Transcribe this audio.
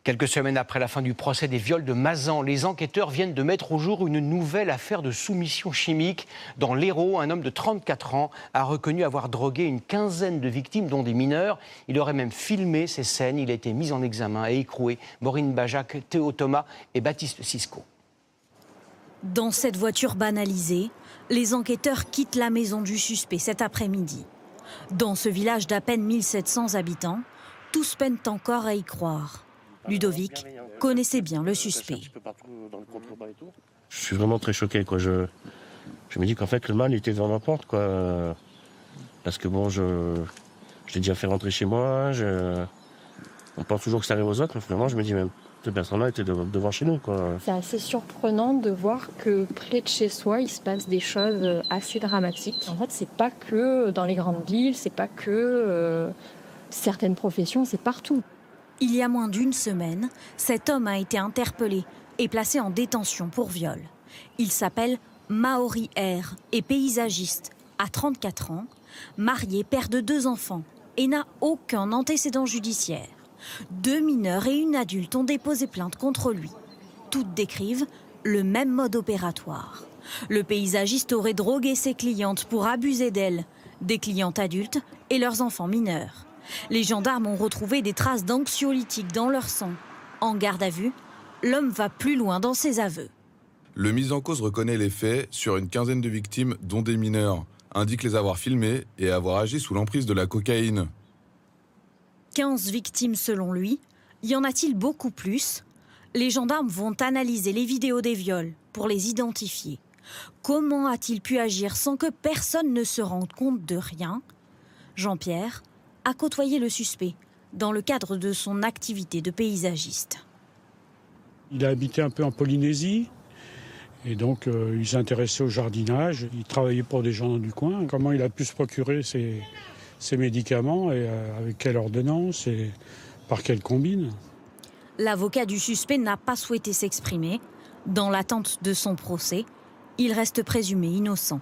Quelques semaines après la fin du procès des viols de Mazan, les enquêteurs viennent de mettre au jour une nouvelle affaire de soumission chimique. Dans l'Hérault, un homme de 34 ans a reconnu avoir drogué une quinzaine de victimes, dont des mineurs. Il aurait même filmé ces scènes. Il a été mis en examen et écroué. Maureen Bajac, Théo Thomas et Baptiste Cisco. Dans cette voiture banalisée, les enquêteurs quittent la maison du suspect cet après-midi. Dans ce village d'à peine 1700 habitants, tous peinent encore à y croire. Ludovic connaissait bien le suspect. Je suis vraiment très choqué, quoi. Je me dis qu'en fait le mal était devant ma porte, quoi. Parce que bon, je l'ai déjà fait rentrer chez moi. On pense toujours que ça arrive aux autres, mais vraiment je me dis même cette personne-là était devant chez nous, quoi. C'est assez surprenant de voir que près de chez soi, il se passe des choses assez dramatiques. En fait, c'est pas que dans les grandes villes, c'est pas que certaines professions, c'est partout. Il y a moins d'une semaine, cet homme a été interpellé et placé en détention pour viol. Il s'appelle Maori R, est paysagiste, a 34 ans, marié, père de 2 enfants et n'a aucun antécédent judiciaire. 2 mineurs et une adulte ont déposé plainte contre lui. Toutes décrivent le même mode opératoire. Le paysagiste aurait drogué ses clientes pour abuser d'elles, des clientes adultes et leurs enfants mineurs. Les gendarmes ont retrouvé des traces d'anxiolytiques dans leur sang. En garde à vue, l'homme va plus loin dans ses aveux. Le mis en cause reconnaît les faits sur une quinzaine de victimes, dont des mineurs, indique les avoir filmés et avoir agi sous l'emprise de la cocaïne. 15 victimes selon lui. Y en a-t-il beaucoup plus? Les gendarmes vont analyser les vidéos des viols pour les identifier. Comment a-t-il pu agir sans que personne ne se rende compte de rien? Jean-Pierre a côtoyé le suspect dans le cadre de son activité de paysagiste. Il a habité un peu en Polynésie et donc il s'intéressait au jardinage. Il travaillait pour des gens du coin. Comment il a pu se procurer ces médicaments et avec quelle ordonnance et par quelle combine? L'avocat du suspect n'a pas souhaité s'exprimer. Dans l'attente de son procès, il reste présumé innocent.